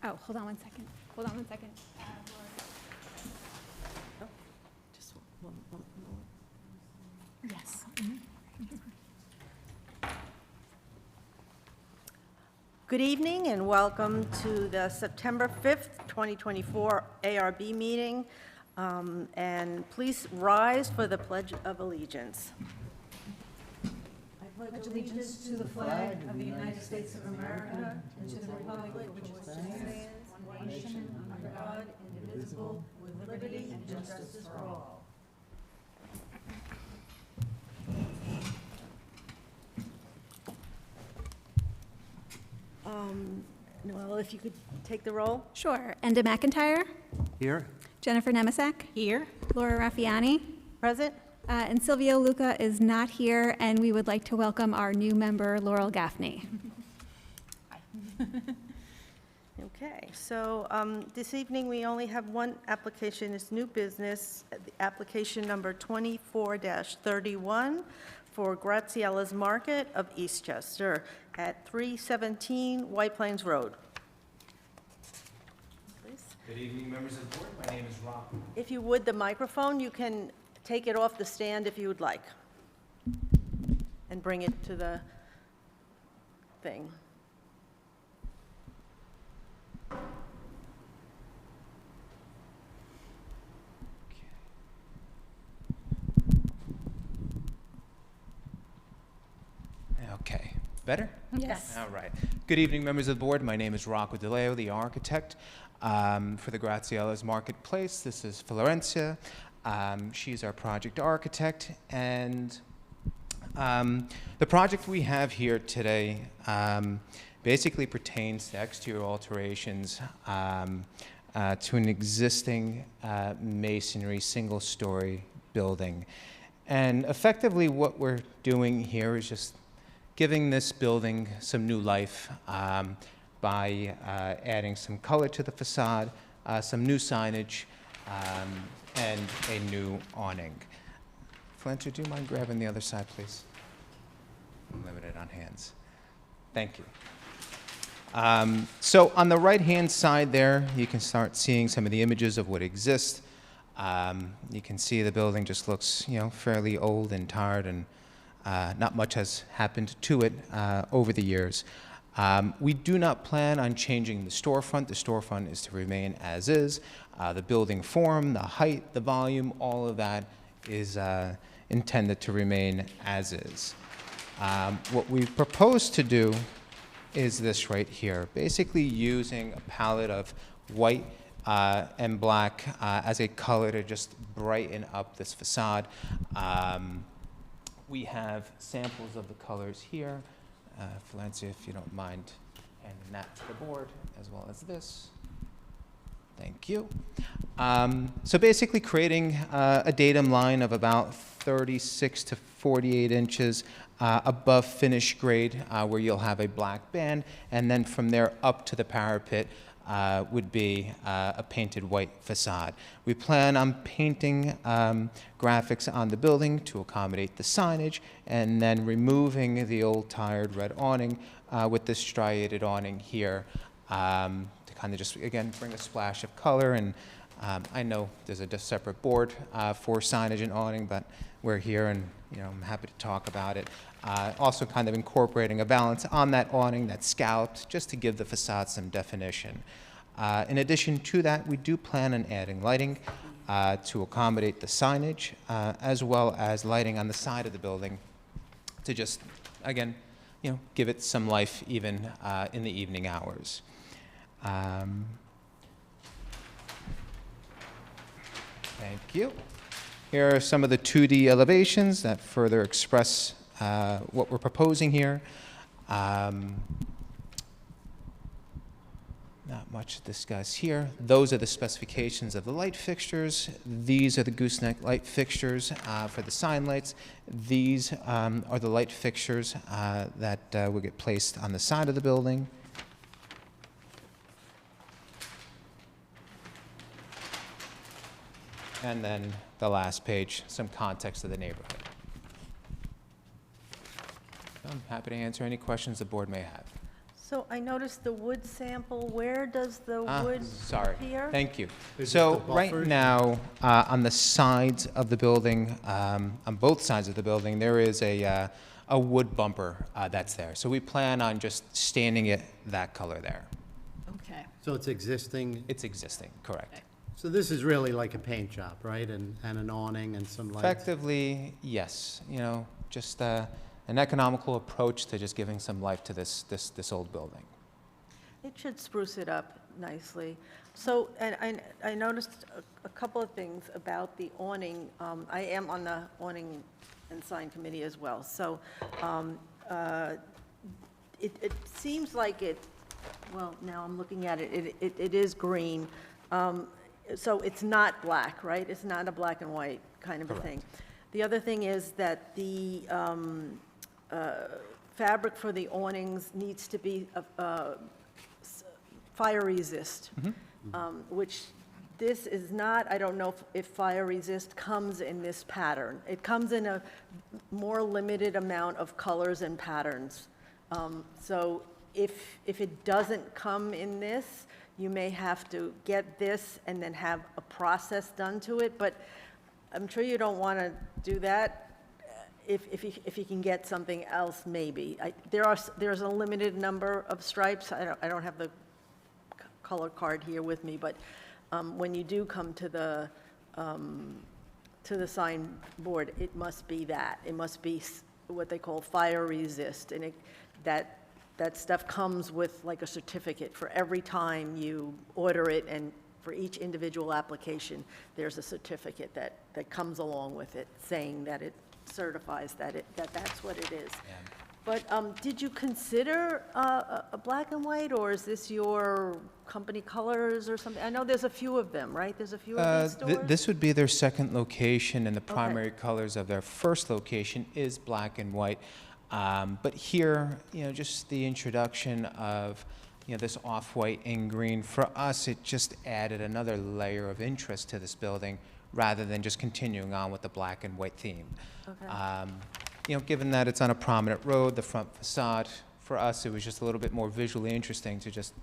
Oh, hold on one second. Hold on one second. Just one. Yes. Good evening and welcome to the September 5th, 2024 ARB meeting. And please rise for the Pledge of Allegiance. I pledge allegiance to the flag of the United States of America and to the republic which stands one nation under God, indivisible, with liberty and justice for all. Noel, if you could take the roll. Sure. Enda McIntyre, Here. Jennifer Nemisak, Here. Laura Raffiani, Present. and Silvio Luca is not here, and we would like to welcome our new member, Laurel Gaffney. Okay, so this evening we only have one application. It's new business, application number 24-31 for Graziella's Market of Eastchester at 317 White Plains Road. Please. Good evening, members of the board. My name is Rob. If you would, the microphone, you can take it off the stand if you would like and bring it to the thing. Okay, better? Yes. All right. Good evening, members of the board. My name is Rocco DeLeo, the architect for the Graziella's Marketplace. This is Florencia. She's our project architect, and the project we have here today basically pertains to exterior alterations to an existing masonry single-story building. And effectively what we're doing here is just giving this building some new life by adding some color to the facade, some new signage, and a new awning. Fletcher, do you mind grabbing the other side, please? I'm limited on hands. Thank you. So on the right-hand side there, you can start seeing some of the images of what exists. You can see the building just looks, fairly old and tired, and not much has happened to it over the years. We do not plan on changing the storefront. The storefront is to remain as is. The building form, the height, the volume, all of that is intended to remain as is. What we propose to do is this right here, basically using a palette of white and black as a color to just brighten up this facade. We have samples of the colors here. Valencia, if you don't mind handing that to the board, as well as this. Thank you. So basically creating a datum line of about 36 to 48 inches above finish grade, where you'll have a black band, and then from there up to the parapet would be a painted white facade. We plan on painting graphics on the building to accommodate the signage, and then removing the old tired red awning with this striated awning here to kind of just, again, bring a splash of color. And I know there's a separate board for signage and awning, but we're here, and I'm happy to talk about it. Also kind of incorporating a balance on that awning that's scalloped, just to give the facade some definition. In addition to that, we do plan on adding lighting to accommodate the signage, as well as lighting on the side of the building to just, again, give it some life even in the evening hours. Thank you. Here are some of the 2D elevations that further express what we're proposing here. Not much to discuss here. Those are the specifications of the light fixtures. These are the gooseneck light fixtures for the sign lights. These are the light fixtures that will get placed on the side of the building. And then the last page, some context of the neighborhood. I'm happy to answer any questions the board may have. So I noticed the wood sample, where does the wood Sorry, appear? thank you. Is it So the right buffers? now, on the sides of the building, on both sides of the building, there is a wood bumper that's there. So we plan on just standing it that color there. Okay. So it's existing, It's existing, correct. so this is really like a paint job, right? And an awning and some lights? Effectively, yes, you know, just an economical approach to just giving some life to this old building. It should spruce it up nicely. So, and I noticed a couple of things about the awning. I am on the awning and sign committee as well. So it seems like it, well, now I'm looking at it, it is green. So it's not black, right? It's not a black and white kind of a thing. The other thing is that the fabric for the awnings needs to be fire resist, which this is not. I don't know if fire resist comes in this pattern. It comes in a more limited amount of colors and patterns. So if it doesn't come in this, you may have to get this and then have a process done to it, but I'm sure you don't want to do that. If you can get something else, maybe. There's a limited number of stripes. I don't have the color card here with me, but when you do come to the sign board, it must be that. It must be what they call fire resist, and that stuff comes with like a certificate for every time you order it, and for each individual application, there's a certificate that comes along with it saying that it certifies that that's what it is. But did you consider a black and white, or is this your company colors or something? I know there's a few of them, right? There's a few of these stores? This would be their second location, and the primary colors of their first location is black and white. But here, you know, just the introduction of, you know, this off-white and green, for us, it just added another layer of interest to this building rather than just continuing on with the black and white theme. Okay. You know, given that it's on a prominent road, the front facade, for us, it was just a little bit more visually interesting to just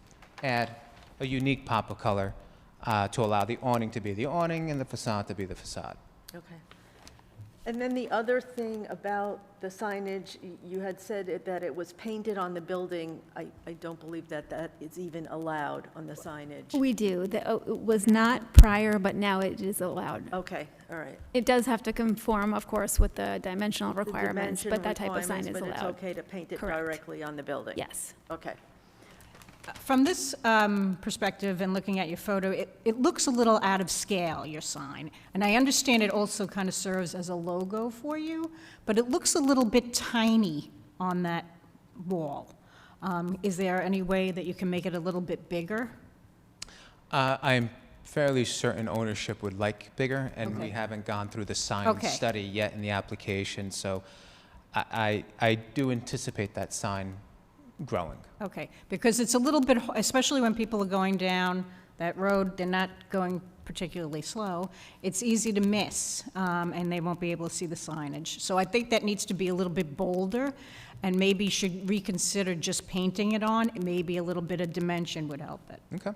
add a unique pop of color to allow the awning to be the awning and the facade to be the facade. Okay. And then the other thing about the signage, you had said that it was painted on the building. I don't believe that is even allowed on the signage. We do. It was not prior, but now it is allowed. Okay, all right. It does have to conform, of course, with the dimensional The requirements, dimension but that type of sign is requirements, allowed. But it's okay to paint it Correct. directly on the building? Yes. Okay. From this perspective and looking at your photo, it looks a little out of scale, your sign. And I understand it also kind of serves as a logo for you, but it looks a little bit tiny on that wall. Is there any way that you can make it a little bit bigger? I'm fairly certain ownership would like bigger, and we Okay. haven't gone through the sign Okay. study yet in the application, so I do anticipate that sign growing. Okay, because it's a little bit, especially when people are going down that road, they're not going particularly slow, it's easy to miss, and they won't be able to see the signage. So I think that needs to be a little bit bolder, and maybe should reconsider just painting it on, maybe a little bit of dimension would help it. Okay.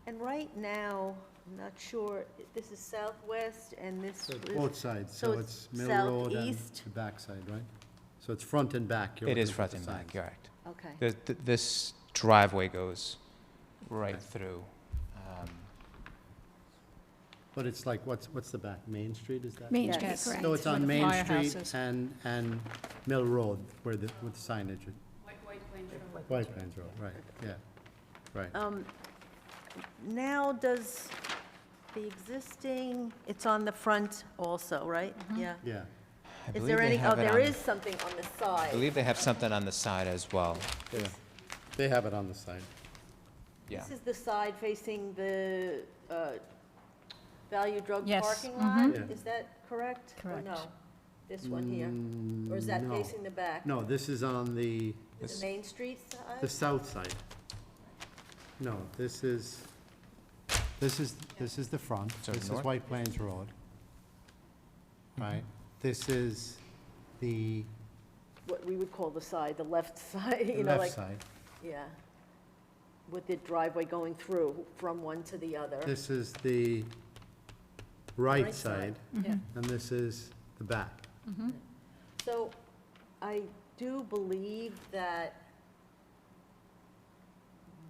And right now, I'm not sure, this is southwest and this So is... both sides, so so it's it's Mill Road and southeast? the backside, right? So it's front and back. you're It is looking front for and the back, signs. you're right. Okay. This driveway goes right through. But it's like, what's the back, Main Street, is that? Main Yes. Street, Yes. correct. So it's Where on the Main firehouse Street is. and Mill Road, where with the signage. White Plains Road, right, yeah, right. Now, does the existing, it's on the front also, right? Yeah. Yeah, I Is believe there they any, have oh, it there on- is something on the I side. believe they have something on the side as well. yeah. They have it on the side. Yeah. This is the side facing the Value Drug Yes, parking lot? Yeah. Is that correct? Correct. Or no? This one here? Or is that No. facing the back? No, this is on the The Main Street the side? south side. No, this is the front. So This is north? White Plains Road. Right? This is the what we would call the side, the left side, The you know, left like, side. yeah, with the driveway going through from one to the other. This is the right Right side, side. Yeah. and this is the back. So I do believe that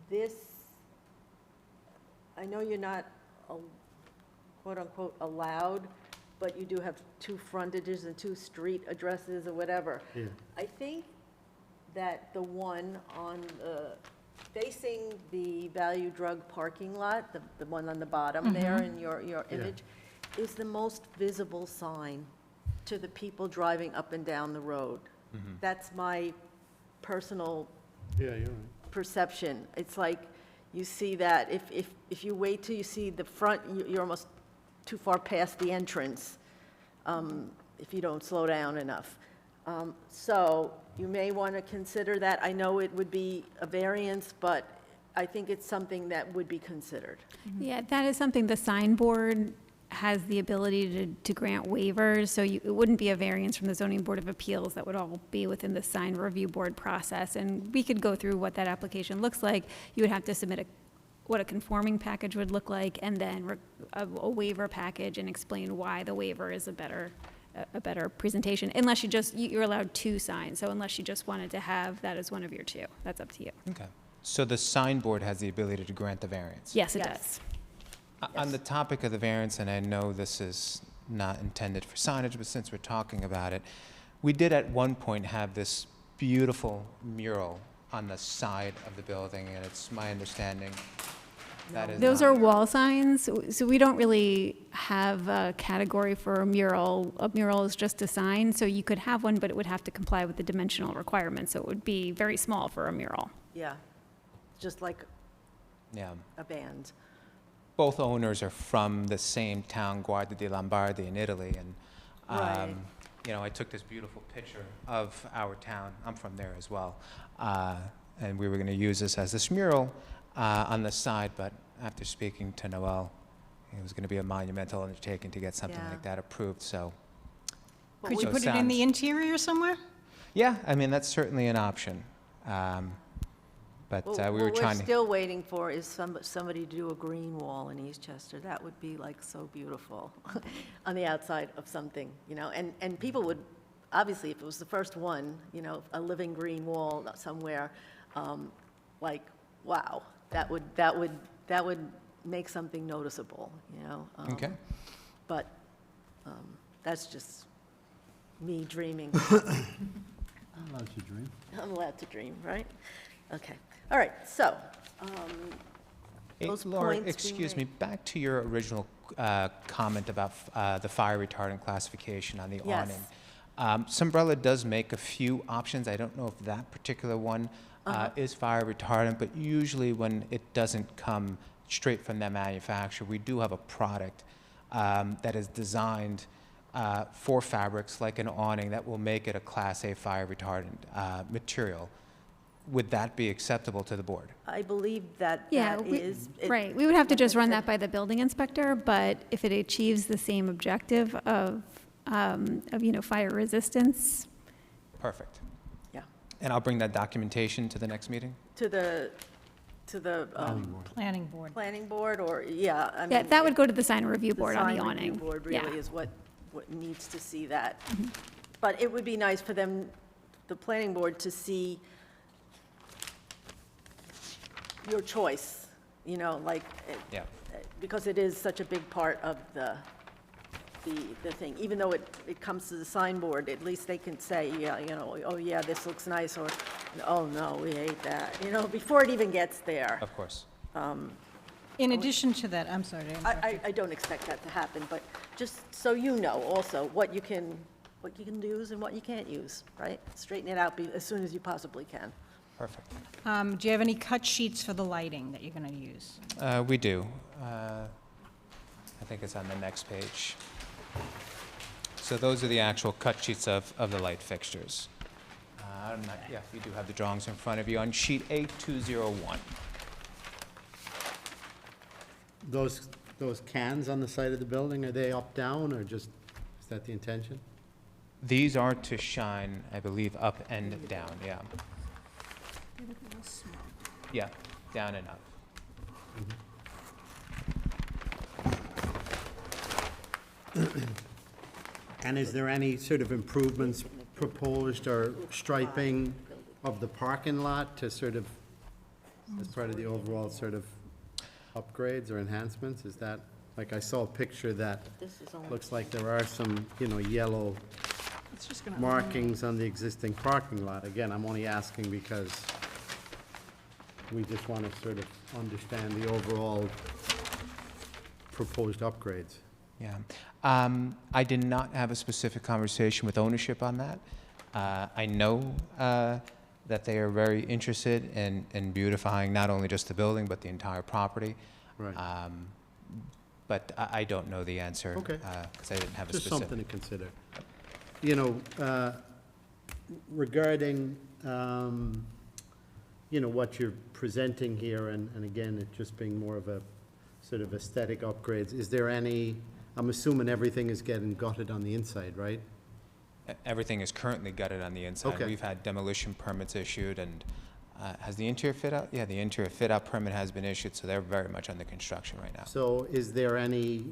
this, I know you're not quote-unquote allowed, but you do have 2 frontages and 2 street addresses or whatever. Yeah. I think that the one on facing the Value Drug parking lot, the one on the bottom there in your Yeah. image, is the most visible sign to the people driving up and down the road. That's my personal Yeah, you're right. perception. It's like, you see that, if you wait till you see the front, you're almost too far past the entrance, if you don't slow down enough. So you may want to consider that. I know it would be a variance, but I think it's something that would be considered. Yeah, that is something the sign board has the ability to grant waivers, so it wouldn't be a variance from the zoning board of appeals. That would all be within the sign review board process, and we could go through what that application looks like. You would have to submit what a conforming package would look like, and then a waiver package, and explain why the waiver is a better presentation, unless you're allowed 2 signs, so unless you just wanted to have that as one of your 2, that's up to you. Okay. So the sign board has the ability to grant the variance? Yes, it Yes. does. On the topic of the variance, and I know this is not intended for signage, but since we're talking about it, we did at one point have this beautiful mural on the side of the building, and it's my understanding that is Those not- are wall signs, so we don't really have a category for a mural. A mural is just a sign, so you could have one, but it would have to comply with the dimensional requirements, so it would be very small for a mural. Yeah, just like Yeah. a band. Both owners are from the same town, Guardia di Lombardi in Italy, and, Right. you know, I took this beautiful picture of our town. I'm from there as well. And we were going to use this as this mural on the side, but after speaking to Noel, it was going to be a monumental undertaking to get something Yeah. like that approved, so. Could So you put it in the sounds- interior somewhere? Yeah, I mean, that's certainly an option. But Well, we were what we're trying to. still waiting for is somebody to do a green wall in Eastchester. That would be like so beautiful on the outside of something, you know, and people would, obviously, if it was the first one, you know, a living green wall somewhere, like, wow, that would make something noticeable, you know? Okay. But that's just me dreaming. I'm allowed to dream. I'm allowed to dream, right? Okay, all right, so, Hey, those Laura, points we excuse me, made. back to your original comment about the fire retardant classification on the Yes. awning. Sunbrella does make a few options. I don't know if that particular one is fire retardant, but usually when it doesn't come straight from the manufacturer, we do have a product that is designed for fabrics like an awning that will make it a Class A fire retardant material. Would that be acceptable to the board? I believe that Yeah, that is. it- right. We would have to like just I run said, that by the building inspector, but if it achieves the same objective of fire resistance, Perfect. Yeah, And I'll bring that documentation to the next meeting? to the Planning board. planning board, or, yeah, I mean. yeah, that would go to the sign review the board on the sign review awning. board Yeah. really is what needs to see that. But it would be nice for them, the planning board, to see your choice, you know, like, Yeah. because it is such a big part of the thing. Even though it comes to the sign board, at least they can say, yeah, you know, oh, yeah, this looks nice, or, oh, no, we hate that, you know, before it even gets there. Of course. In addition to that, I'm sorry to interrupt you. I don't expect that to happen, but just so you know also what you can use and what you can't use, right? Straighten it out as soon as you possibly can. Perfect. Do you have any cut sheets for the lighting that you're going to use? We do. I think it's on the next page. So those are the actual cut sheets of the light fixtures. Yeah, you do have the drawings in front of you on sheet A201. Those cans on the side of the building, are they up, down, or just, is that the intention? These are to shine, I believe, up and down, yeah. Yeah, down and up. And is there any sort of improvements proposed or striping of the parking lot to sort of, as part of the overall sort of upgrades or enhancements? Is that, like, I saw a picture that This is only. looks like there are some, yellow It's just gonna. markings on the existing parking lot. Again, I'm only asking because we just want to sort of understand the overall proposed upgrades. Yeah. I did not have a specific conversation with ownership on that. I know that they are very interested in beautifying not only just the building, but the entire property. Right. But I don't know the answer. Okay. Because I didn't have a Just specific. something to consider. Regarding, what you're presenting here, and again, it just being more of a sort of aesthetic upgrades, is there any, I'm assuming everything is getting gutted on the inside, right? Everything is currently gutted on the inside. Okay. We've had demolition permits issued, and has the interior fit out? Yeah, the interior fit out permit has been issued, so they're very much under construction right now. So is there any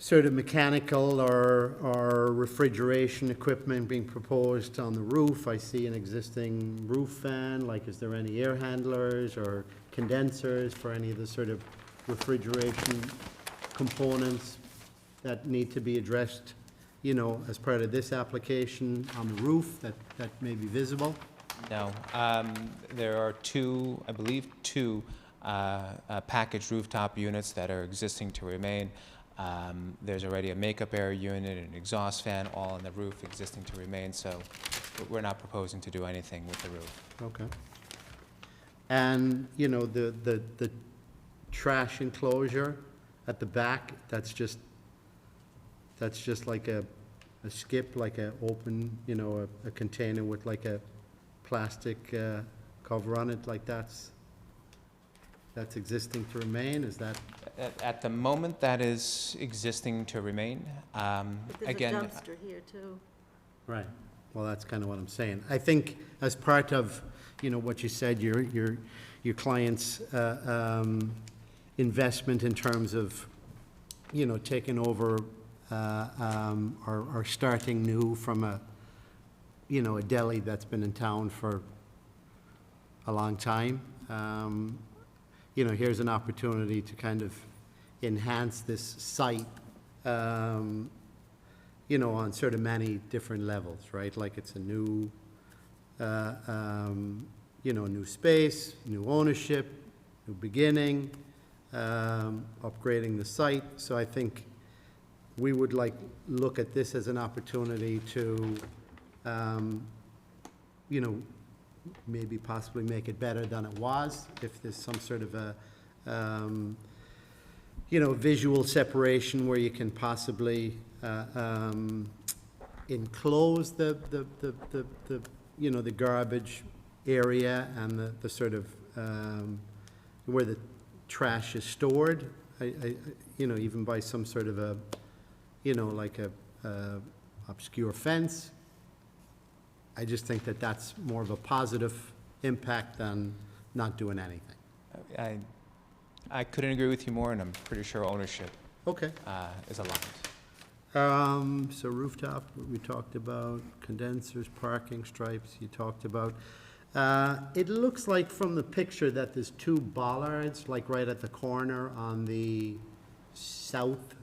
sort of mechanical or refrigeration equipment being proposed on the roof? I see an existing roof fan, like, is there any air handlers or condensers for any of the sort of refrigeration components that need to be addressed, as part of this application on the roof that may be visible? No, there are two, I believe, packaged rooftop units that are existing to remain. There's already a makeup air unit, an exhaust fan, all on the roof existing to remain, so we're not proposing to do anything with the roof. Okay. And, the trash enclosure at the back, that's just like a skip, like a open, a container with like a plastic cover on it, like that's existing to remain, is that? At the moment, that is existing to remain. But there's a Again, dumpster here, too. Right. Well, that's kind of what I'm saying. I think as part of, what you said, your client's investment in terms of, taking over or starting new from a deli that's been in town for a long time. Here's an opportunity to kind of enhance this site, on sort of many different levels, right? Like it's a new, new space, new ownership, new beginning, upgrading the site. So I think we would look at this as an opportunity to, maybe possibly make it better than it was, if there's some sort of a, visual separation where you can possibly enclose the garbage area and the sort of, where the trash is stored, even by some sort of a, like a obscure fence. I just think that that's more of a positive impact than not doing anything. I couldn't agree with you more, and I'm pretty sure ownership Okay. is aligned. So rooftop, we talked about, condensers, parking stripes, you talked about. It looks like from the picture that there's two bollards, like right at the corner on the south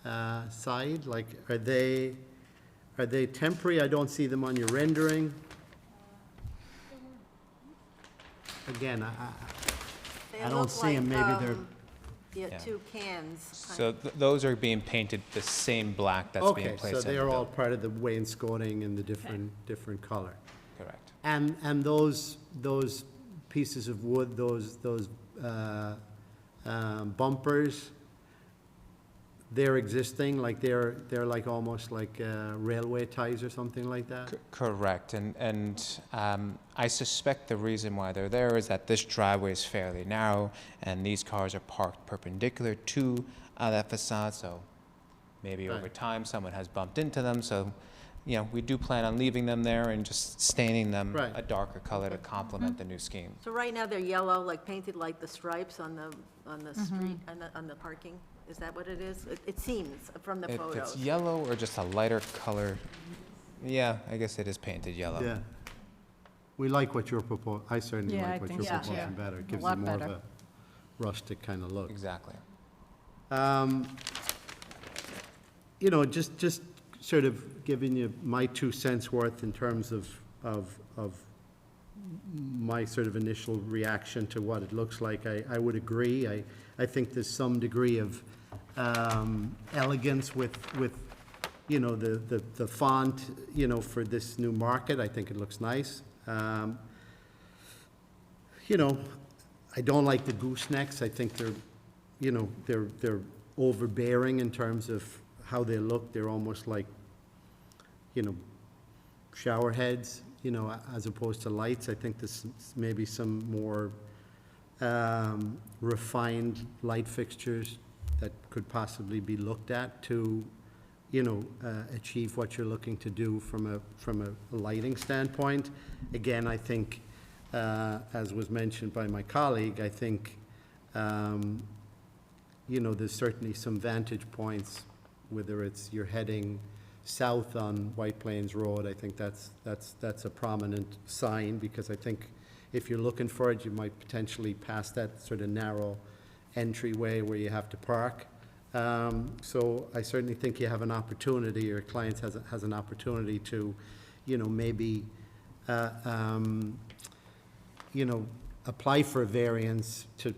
side. Like, are they temporary? I don't see them on your rendering. Again, I don't see them, maybe they're, Yeah, Yeah. two cans. So those are being painted the same black that's being okay, placed so in the they are all building. part of the wainscoting and the different color. Correct. And those pieces of wood, those bumpers, they're existing, like they're like almost like railway ties or something like that? Correct, and I suspect the reason why they're there is that this driveway is fairly narrow, and these cars are parked perpendicular to that facade, so Maybe over Right. time, someone has bumped into them, so, you know, we do plan on leaving them there and just staining them Right. a darker color to complement the new scheme. So right now, they're yellow, like painted like the stripes on the street, on the parking? Is that what it is? It seems from the If it's photos. yellow or just a lighter color, yeah, I guess it is painted yellow. Yeah. We like what you're proposing, I certainly Yeah, I like what think you're so, proposing yeah. better. It A gives it lot more of better. a rustic kind of look. Exactly. You know, just sort of giving you my 2 cents worth in terms of my sort of initial reaction to what it looks like. I would agree. I think there's some degree of elegance with, you know, the font, you know, for this new market. I think it looks nice. You know, I don't like the goosenecks. I think they're, you know, they're overbearing in terms of how they look. They're almost like, you know, shower heads, you know, as opposed to lights. I think this maybe some more refined light fixtures that could possibly be looked at to, you know, achieve what you're looking to do from a lighting standpoint. Again, I think, as was mentioned by my colleague, I think, you know, there's certainly some vantage points, whether it's you're heading south on White Plains Road. I think that's a prominent sign, because I think if you're looking for it, you might potentially pass that sort of narrow entryway where you have to park. So I certainly think you have an opportunity, or clients has an opportunity to, you know, maybe, you know, apply for a variance to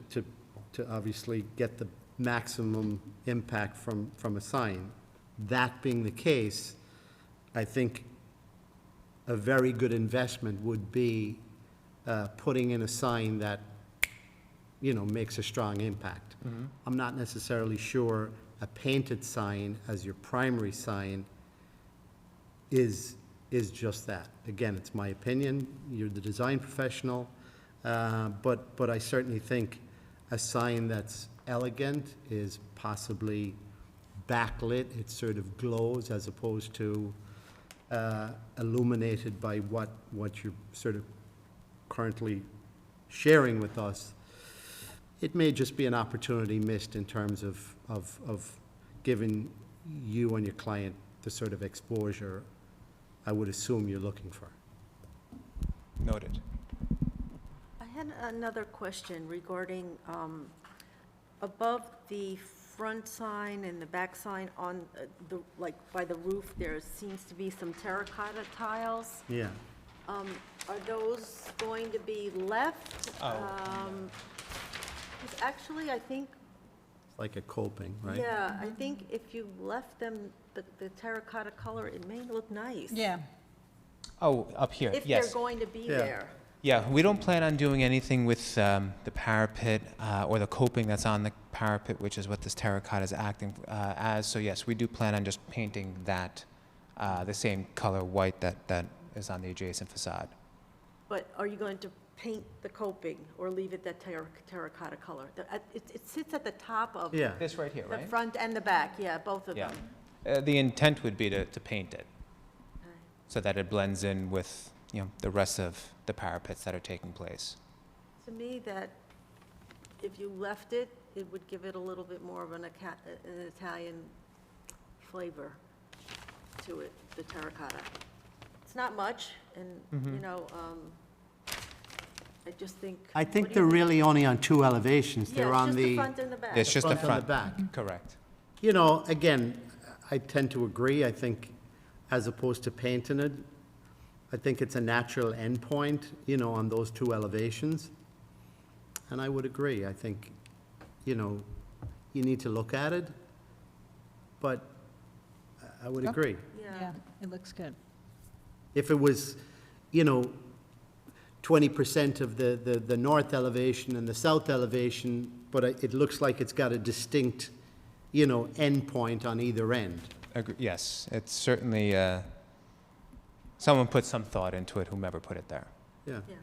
obviously get the maximum impact from a sign. That being the case, I think a very good investment would be putting in a sign that, you know, makes a strong impact. I'm not necessarily sure a painted sign as your primary sign is just that. Again, it's my opinion. You're the design professional. But I certainly think a sign that's elegant is possibly backlit. It sort of glows as opposed to illuminated by what you're sort of currently sharing with us. It may just be an opportunity missed in terms of giving you and your client the sort of exposure I would assume you're looking for. Noted. I had another question regarding, above the front sign and the back sign on like by the roof, there seems to be some terracotta tiles. Yeah. Are those going to be left? Oh. 'Cause actually, I think, It's like a coping, right? yeah, I think if you left them the terracotta color, it may look nice. Yeah, Oh, up here, If yes. they're going to be Yeah. there. Yeah, we don't plan on doing anything with the parapet or the coping that's on the parapet, which is what this terracotta is acting as. So yes, we do plan on just painting that, the same color white that is on the adjacent facade. But are you going to paint the coping or leave it that terracotta color? It sits at the top of Yeah. This right here, the right? front and the back, yeah, both of Yeah. them. The intent would be to paint it Okay. so that it blends in with, you know, the rest of the parapets that are taking place. To me, that if you left it, it would give it a little bit more of an Italian flavor to it, the terracotta. It's not much, and, you know, I just think. I what think do you they're really only on 2 elevations. Yeah, They're it's on just the the, front and the back. It's just the front and the front. back. Correct. You know, again, I tend to agree. I think as opposed to painting it, I think it's a natural endpoint, you know, on those 2 elevations. And I would agree. I think, you know, you need to look at it, but I would Yeah. agree. yeah, it looks good. If it was, you know, 20% of the north elevation and the south elevation, but it looks like it's got a distinct, you know, endpoint on either end. Yes, it's certainly, someone put some thought into it, whomever put it there. Yeah. Yeah.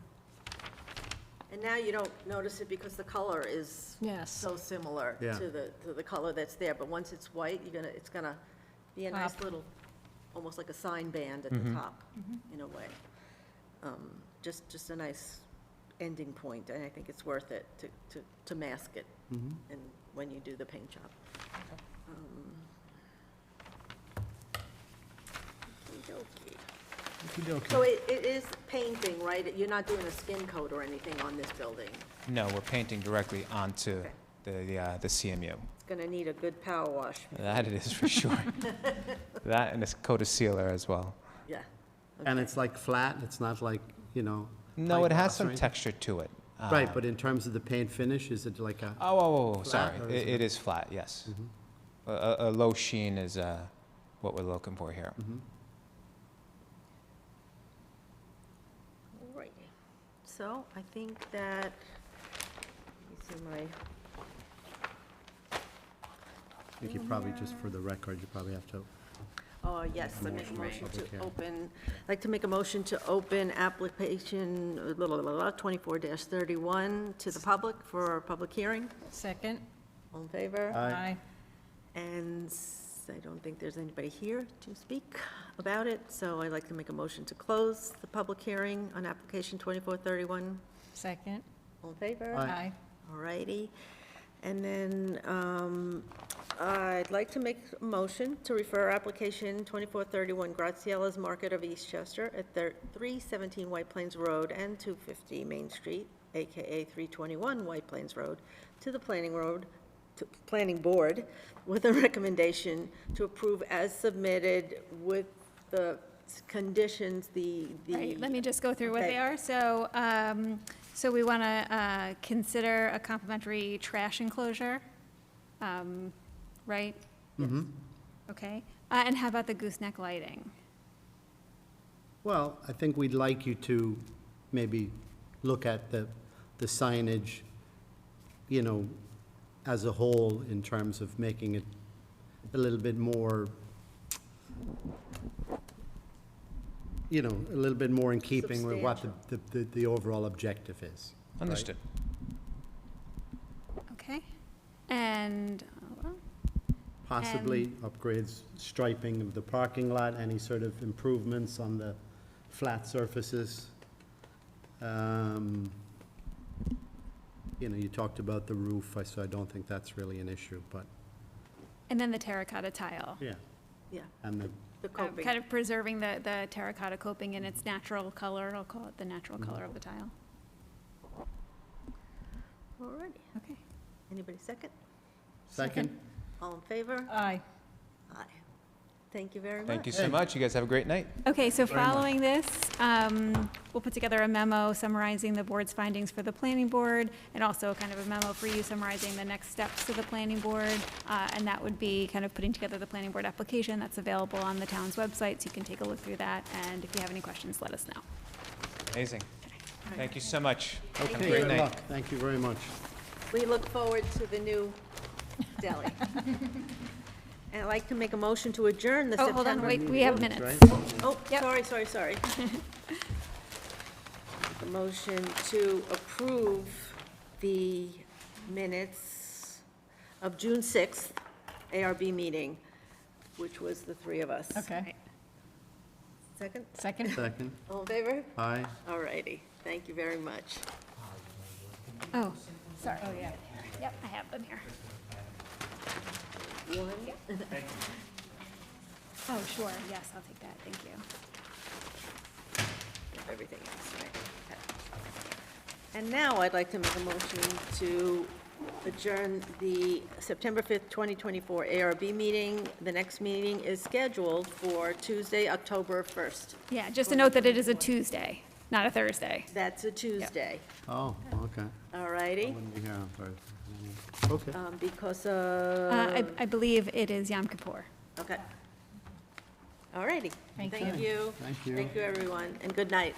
And now you don't notice it because the color is Yes. so similar Yeah. to the color that's there, but once it's white, it's gonna Be a nice Top. little, almost like a sign band at the top, in a way. Just a nice ending point, and I think it's worth it to mask it Mhm. and when you do the paint job. Okey-dokey. Okey-dokey. So it is painting, right? You're not doing a skin coat or anything on this building? No, we're painting directly onto the CMU. It's going to need a good power wash. That it is for sure. That and a coat of sealer as well. Yeah. And okay. it's like flat, it's not like, No, high it has gloss or some anything? texture to it. Right, but in terms of the paint finish, is it like a? Oh, Flat, sorry. or is It is flat, yes. Mhm. A low sheen is what we're looking for here. Mhm. All right. So I think that, let me see my, I think you probably, just for the record, you probably have to, oh, yes, I make a Motion, motion public to hearing. open, I'd like to make a motion to open application 24-31 to the public for a public hearing. Second? All in favor? Aye. And I don't think there's anybody here to speak about it, so I'd like to make a motion to close the public hearing on application 2431. Second? All in favor? Aye. All righty. And then I'd like to make a motion to refer application 2431 Graziella's Market of Eastchester at 317 White Plains Road and 250 Main Street, AKA 321 White Plains Road, to the Planning Board with a recommendation to approve as submitted with the conditions, Right, let me just go through what Okay. they are. So we want to consider a complimentary trash enclosure, right? Mhm. Okay. And how about the gooseneck lighting? Well, I think we'd like you to maybe look at the signage, as a whole, in terms of making it a little bit more, a little bit more in keeping with what the overall objective is. Understood. Okay. And, Possibly upgrades, striping of the parking lot, any sort of improvements on the flat surfaces. You talked about the roof, so I don't think that's really an issue, but, and then the terracotta tile. yeah. Yeah, And the coping. Kind of preserving the terracotta coping in its natural color. I'll call it the natural color of the tile. All righty. Okay. Anybody second? second? All in favor? Aye. Aye. Thank you very much. Thank you so much. You guys have a great night. Okay, so Very much. following this, we'll put together a memo summarizing the board's findings for the planning board, and also kind of a memo for you summarizing the next steps to the planning board. And that would be kind of putting together the planning board application that's available on the town's website, so you can take a look through that. And if you have any questions, let us know. Amazing. Thank you so much. Have a Okay, great good night. luck. Thank you very much. We look forward to the new deli. And I'd like to make a motion to adjourn the Oh, September. hold on, wait, we have minutes. Right? Oh, Yep. sorry. A motion to approve the minutes of June 6th ARB meeting, which was the three of us. Okay. Second? Second? Second? All in favor? Aye. All righty. Thank you very much. Oh, sorry. Oh, yeah. Yep, I have them here. One. Oh, sure, yes, I'll take that, thank you. Everything else, right? Okay. And now I'd like to make a motion to adjourn the September 5th, 2024 ARB meeting. The next meeting is scheduled for Tuesday, October 1st. Yeah, just to note that it is a Tuesday, not a Thursday. That's a Tuesday, Oh, okay. all I righty? wouldn't be here on Thursday. Okay. Because I believe it is Yom Kippur. okay. All righty. Thank Thank you. Thank you. Thank you, everyone, and good night.